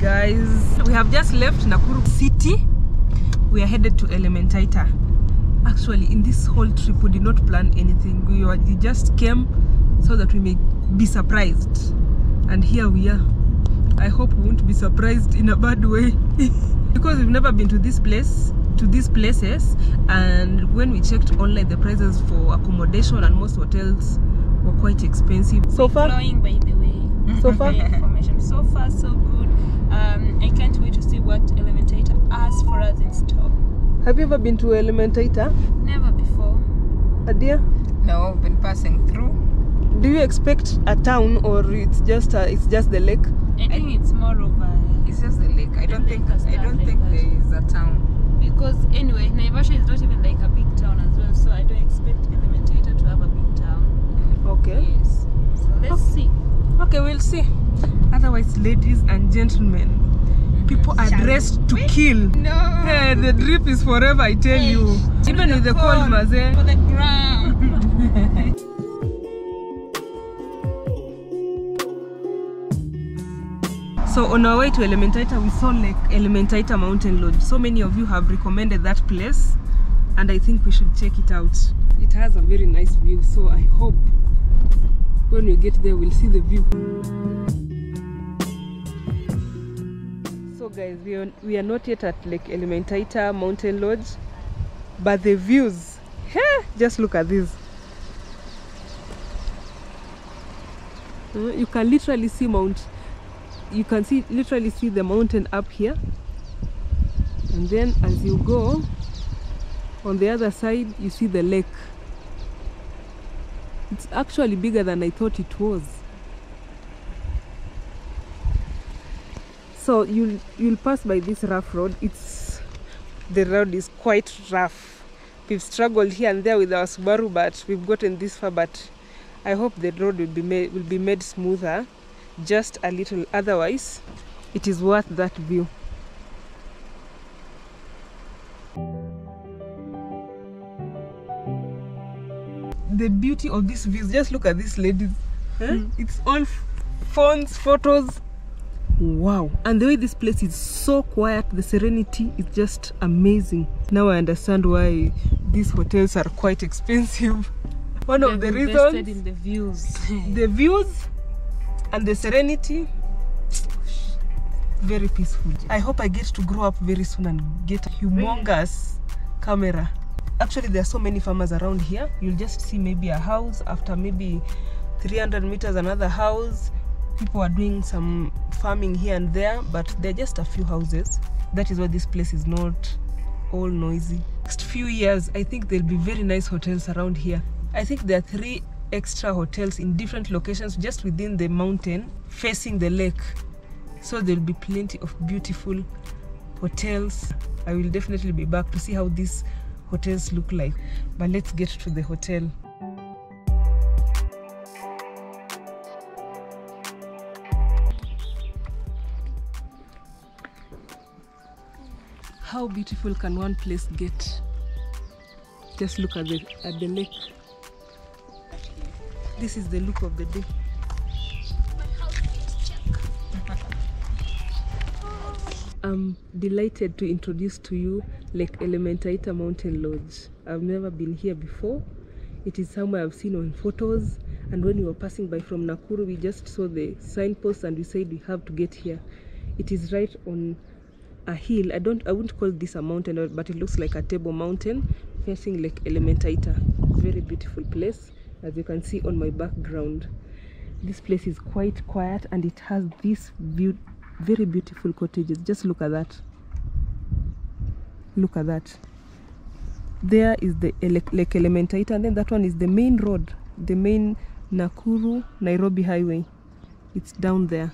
guys, we have just left Nakuru city. We are headed to Elementaita. Actually, in this whole trip we did not plan anything. We just came so that we may be surprised, and here we are. I hope we won't be surprised in a bad way because we've never been to this place, to these places, and when we checked online, the prices for accommodation and most hotels were quite expensive. So far, flowing, by the way. So far, information. So far, so good. I can't wait to see what Elementaita has for us in store. have you ever been to Elementaita? Never before. Adia? No, I've been passing through. Do you expect a town, or it's just the lake? I think it's more of a... It's just the lake. I don't think there is a town. Because anyway, Naivasha is not even like a big town as well, so I don't expect Elementaita to have a big town. Okay. Yes. So let's see. Okay, we'll see. Otherwise, ladies and gentlemen, people are dressed to kill. No. Hey, the drip is forever, I tell you. Even with the cold, Maze. For the ground. So on our way to Elementaita, we saw like Elementaita Mountain Lodge. So many of you have recommended that place, and I think we should check it out. It has a very nice view, so I hope when we get there we'll see the view. So guys, we are not yet at like Elementaita Mountain Lodge, but the views, just look at this. You can literally see literally see the mountain up here, and then as you go on the other side you see the lake. It's actually bigger than I thought it was. So you'll pass by this rough road. The road is quite rough. We've struggled here and there with our Subaru, but we've gotten this far. But I hope the road will be made smoother just a little, otherwise it is worth that view. The beauty of this view, just look at this, ladies. It's all phones, photos. Wow. And the way this place is so quiet, the serenity is just amazing. Now I understand why these hotels are quite expensive. One of the reasons, in the views. The views and the serenity, very peaceful. I hope I get to grow up very soon and get a humongous camera. Actually, there are so many farmers around here. You'll just see maybe a house, after maybe 300 meters another house. People are doing some farming here and there, but there are just a few houses. That is why this place is not all noisy. Next few years, I think there'll be very nice hotels around here. I think there are 3 extra hotels in different locations just within the mountain facing the lake, so there'll be plenty of beautiful hotels. I will definitely be back to see how these hotels look like, but let's get to the hotel. How beautiful can one place get? Just look at the lake. This is the look of the day. I'm delighted to introduce to you Lake Elementaita Mountain Lodge. I've never been here before. It is somewhere I've seen on photos, and when we were passing by from Nakuru, we just saw the signpost and we said we have to get here. It is right on a hill. I wouldn't call this a mountain, but it looks like a table mountain facing Lake Elementaita. Very beautiful place, as you can see on my background. This place is quite quiet, and it has this view, very beautiful cottages. Just look at that. Look at that. There is the Lake Elementaita, and then that one is the main road, the main Nakuru Nairobi highway. It's down there.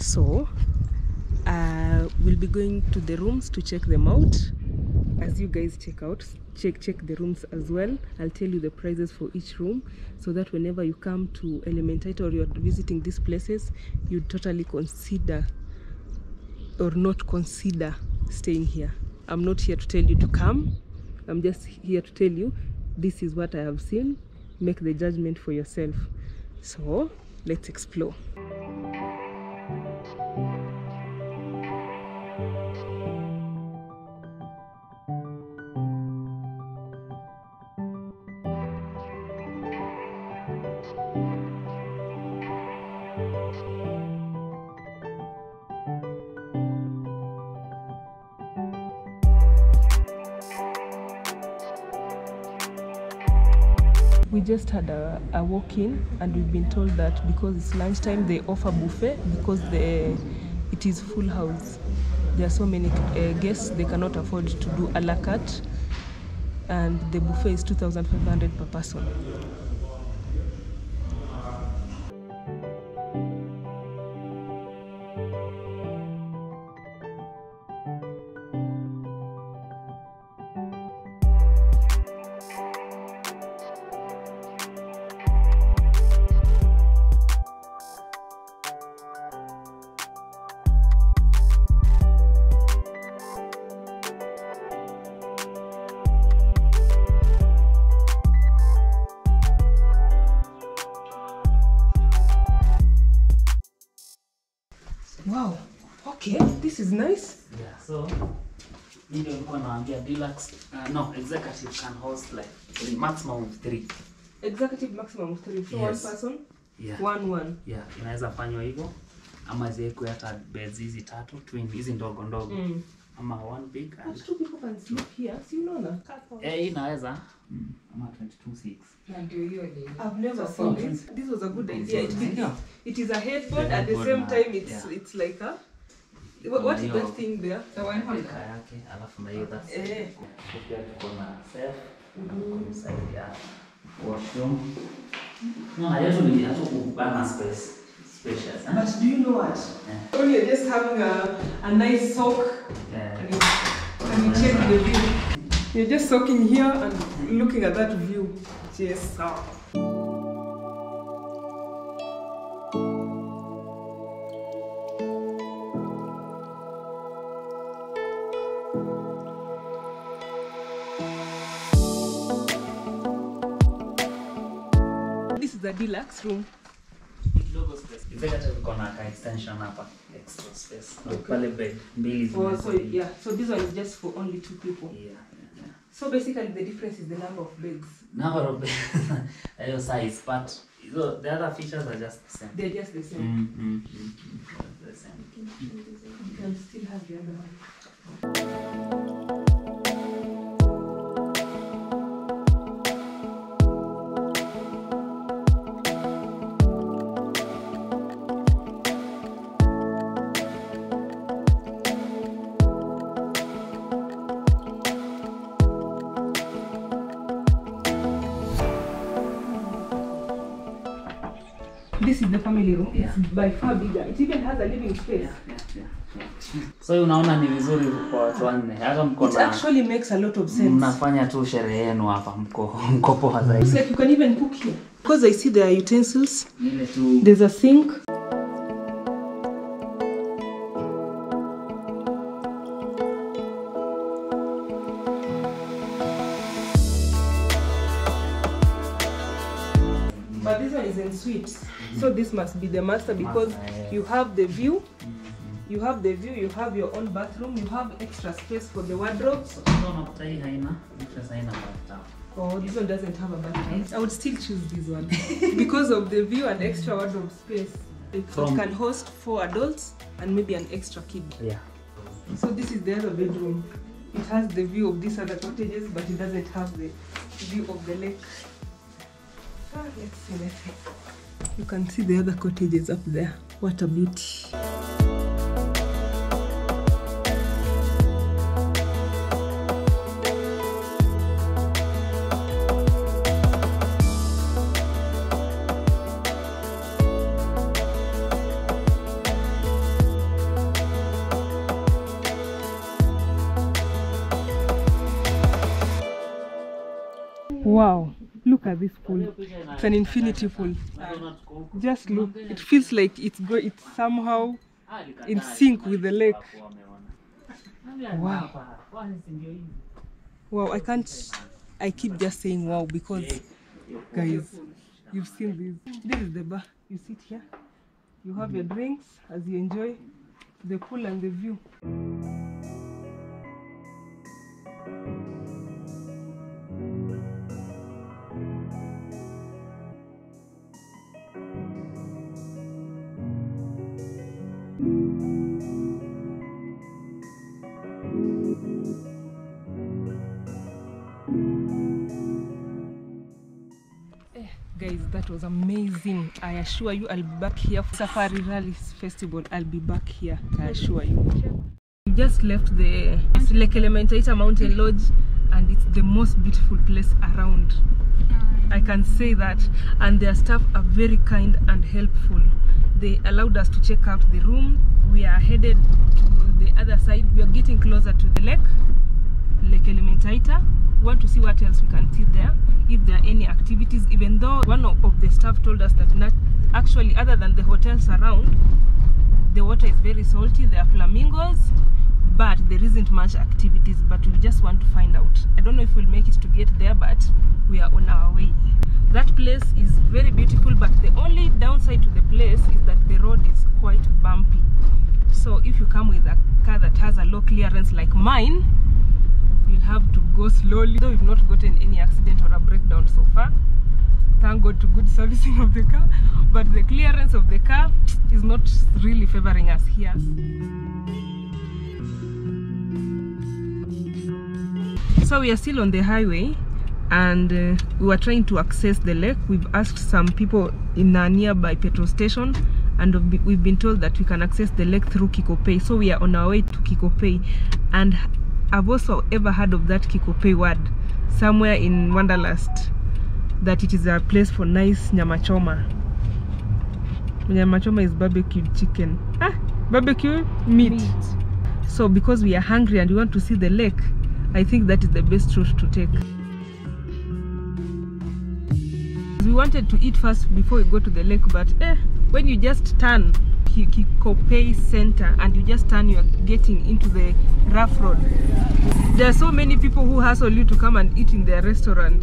So we'll be going to the rooms to check them out. As you guys check the rooms as well, I'll tell you the prices for each room, so that whenever you come to Elementaita or you're visiting these places, you totally consider or not consider staying here. I'm not here to tell you to come. I'm just here to tell you this is what I have seen. Make the judgment for yourself. So let's explore. We just had a walk-in, and we've been told that because it's lunchtime, they offer buffet because it is full house. There are so many guests, they cannot afford to do a la carte, and the buffet is 2,500 per person. Wow, okay, this is nice. Yeah, so ndio nilikuwa naambia deluxe no, executive can host like maximum of 3. Executive maximum of 3, so yes. One person, yeah. One. Yeah, inaweza fanywa hivyo ama ziwekwe hata beds hizi 3 twin hizi ndogo ndogo. Ama one big and 2 people can sleep here. Si unaona? Inaweza ama 22.6. I've never seen this. This was a good idea. It is a headboard at the same time it's like a what is that thing there? The one holder. Yake alafu na hiyo that's pia tuko na self side ya washroom. No, actually hata kubana spacious. But do you know what? When you're just having a nice soak and you check the view. You're just soaking here and looking at that view. Yes. This is the deluxe room. Logo space. Executive kona ka extension hapa, extra space. Pale bed mbili So this one is just for only 2 people. Yeah. So basically the difference is the number of beds. Number of beds, your size, but the other features are just the same. They're just the same. The same. You can still have the other one. This is the family room. Yeah. It's by far bigger. It even has a living space. Yeah. So unaona ni vizuri kwa watu wanne. Hata mko It actually makes a lot of sense. Mnafanya tu sherehe yenu hapa mko poa zaidi. It's like you can even cook here. Because I see there are utensils. Ile tu There's a sink. But this one is en suite. So this must be the master because you have the view. You have the view, you have your own bathroom, you have extra space for the wardrobes. Oh, this one doesn't have a bathroom. I would still choose this one because of the view and extra wardrobe space. It can host 4 adults and maybe an extra kid. Yeah. So this is the other bedroom. It has the view of these other cottages, but it doesn't have the view of the lake. Let's see. You can see the other cottages up there. What a beauty. Wow, look at this pool. It's an infinity pool. Just look, it feels like it's somehow in sync with the lake. Wow. Wow, I keep just saying wow because, guys, you've seen this. This is the bar. You sit here, you have your drinks as you enjoy the pool and the view. That was amazing. I assure you, I'll be back here for Safari Rallies Festival. I'll be back here, I assure you. We just left the Lake Elementaita Mountain Lodge, and it's the most beautiful place around. I can say that. And their staff are very kind and helpful. They allowed us to check out the room. We are headed to the other side. We are getting closer to the Lake Elementaita. We want to see what else we can see there, if there are any activities, even though one of the staff told us that not actually, other than the hotels around, the water is very salty. There are flamingos, but there isn't much activities. But we just want to find out. I don't know if we'll make it to get there, but we are on our way. That place is very beautiful, but the only downside to the place is that the road is quite bumpy. So if you come with a car that has a low clearance like mine, you'll have to go slowly. Though we've not gotten any accident or a breakdown so far, thank God to good servicing of the car, but the clearance of the car is not really favoring us here. So we are still on the highway, and we were trying to access the lake. We've asked some people in a nearby petrol station, and we've been told that we can access the lake through Kikopey. So we are on our way to Kikopey, and I've also ever heard of that Kikopey word somewhere in Wanderlust, that it is a place for nice nyama choma. Nyama choma is barbecued chicken. Barbecue meat. So because we are hungry and we want to see the lake, I think that is the best route to take. We wanted to eat first before we go to the lake, but when you just turn Kikopey Center and you just turn, you are getting into the rough road. There are so many people who hustle you to come and eat in their restaurant.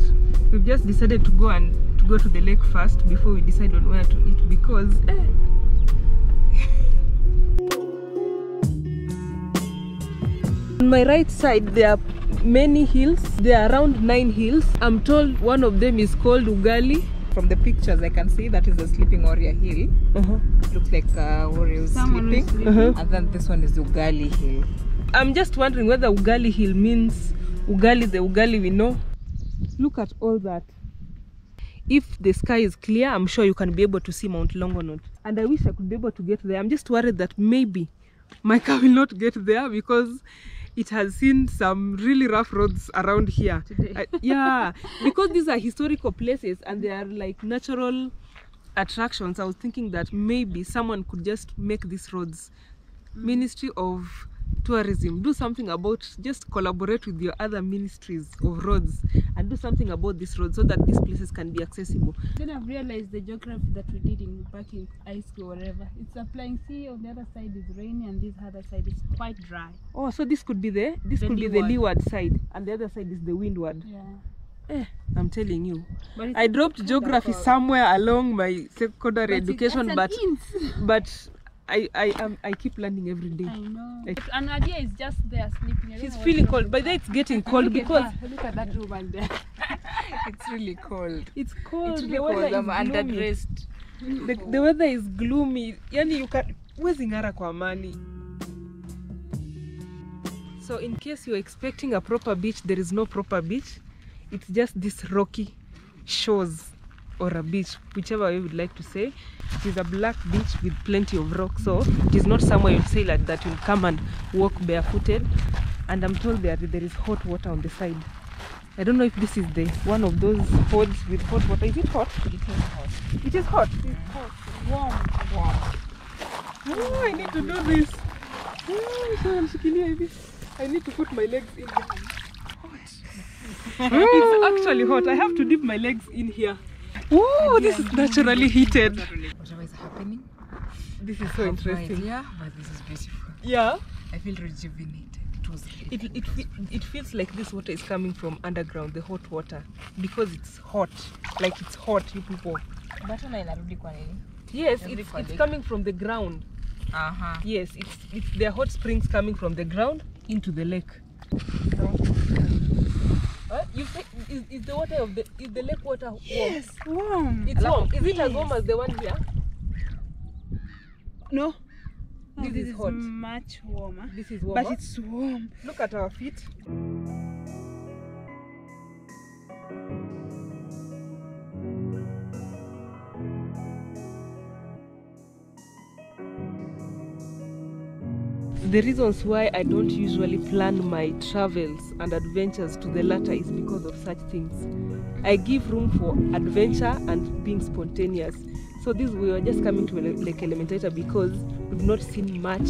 We've just decided to go to the lake first before we decide on where to eat, because on my right side there are many hills. There are around 9 hills. I'm told one of them is called Ugali. From the pictures, I can see that is a sleeping warrior hill. Looks like a warrior sleeping. And then this one is Ugali Hill. I'm just wondering whether Ugali Hill means Ugali, the Ugali we know. Look at all that. If the sky is clear, I'm sure you can be able to see Mount Longonot. And I wish I could be able to get there. I'm just worried that maybe my car will not get there, because it has seen some really rough roads around here. Yeah, because these are historical places and they are like natural attractions. I was thinking that maybe someone could just make these roads. Ministry of Tourism, do something about, just collaborate with your other ministries of roads and do something about this road so that these places can be accessible. Then I've realized the geography that we did back in high school or whatever. It's applying. See, on the other side is rainy and this other side is quite dry. Oh, so this could be the leeward side and the other side is the windward. Yeah. I'm telling you. I dropped geography somewhere along my secondary education, but I keep learning every day. I know. An idea is just there sleeping. She's feeling cold. By the way, it's getting cold because look at that room and there. It's really cold. It's cold. It's really cold. I'm underdressed. The weather is gloomy. Yani you can huwezi ngara kwa amani. So in case you're expecting a proper beach, there is no proper beach. It's just this rocky shores or a beach, whichever way you would like to say. It is a black beach with plenty of rock, so it is not somewhere you'll say like that you'll come and walk barefooted. And I'm told there is hot water on the side. I don't know if this is one of those pods with hot water. Is it hot? It is hot. It is hot. It is hot. Warm. Oh, I need to do this. I need to put my legs in here. It's actually hot. I have to dip my legs in here. Oh, this is naturally heated. Whatever is happening, this is so interesting. Yeah, but this is beautiful. Yeah. I feel rejuvenated. It feels like this water is coming from underground, the hot water, because it's hot. Like it's hot, you people. Yes, it's coming from the ground. Yes, it's there are hot springs coming from the ground into the lake. You say, is the lake water warm? Yes, warm. It's warm. Is it as warm as the one here? No. This is hot. Much warmer. This is warmer. But it's warm. Look at our feet. The reasons why I don't usually plan my travels and adventures to the latter is because of such things. I give room for adventure and being spontaneous. So we were just coming to Lake Elementaita because we've not seen much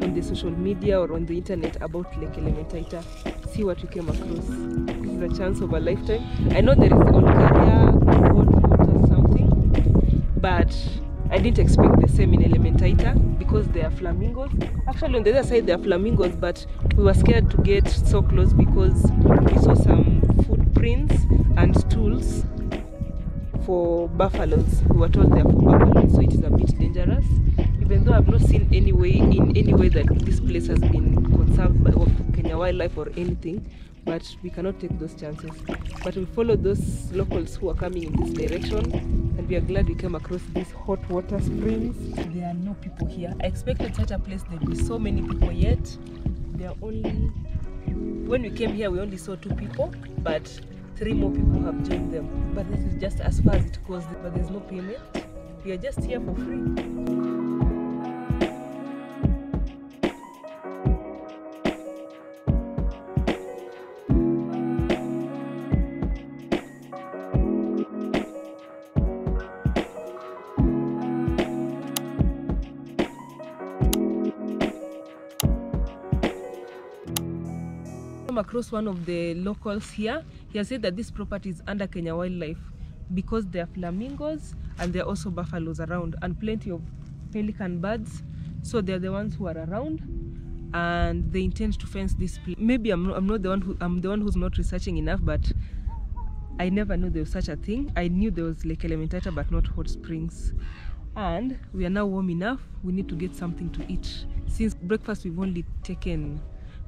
on the social media or on the internet about Lake Elementaita. See what we came across. This is a chance of a lifetime. I know there is Olkaria, hot water something, but I didn't expect the same in Elementaita because there are flamingos. Actually on the other side there are flamingos, but we were scared to get so close because we saw some footprints and stools for buffaloes. We were told they are for buffaloes, so it is a bit dangerous. Even though I've not seen in any way that this place has been conserved by Kenya Wildlife or anything, but we cannot take those chances. But we followed those locals who are coming in this direction, and we are glad we came across these hot water springs. There are no people here. I expected such a place there'd be so many people, yet there are only, when we came here we only saw 2 people, but 3 more people have joined them. But this is just as far as it goes, but there's no payment. We are just here for free. Across one of the locals here, he has said that this property is under Kenya Wildlife because there are flamingos and there are also buffaloes around and plenty of pelican birds, so they're the ones who are around and they intend to fence this place. Maybe I'm the one who's not researching enough, but I never knew there was such a thing. I knew there was Lake Elementaita but not hot springs. And we are now warm enough, we need to get something to eat. Since breakfast we've only taken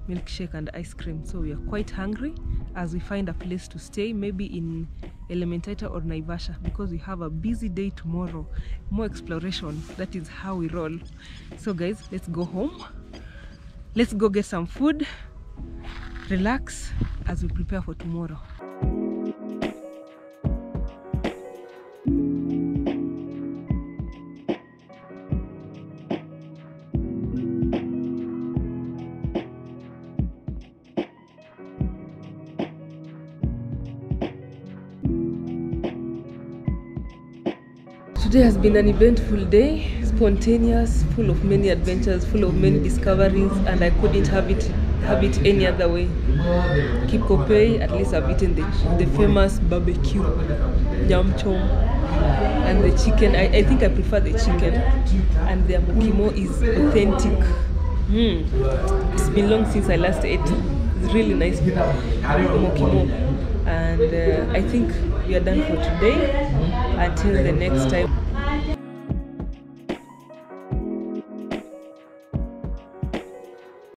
milkshake and ice cream, so we are quite hungry as we find a place to stay, maybe in Elementaita or Naivasha, because we have a busy day tomorrow, more exploration. That is how we roll. So guys, let's go home, let's go get some food, relax as we prepare for tomorrow. Today has been an eventful day, spontaneous, full of many adventures, full of many discoveries, and I couldn't have it any other way. Kikopey, at least I've eaten the famous barbecue, yam chom, and the chicken. I think I prefer the chicken, and the mokimo is authentic. It's been long since I last ate. It's really nice mokimo, and I think we are done for today. Until the next time.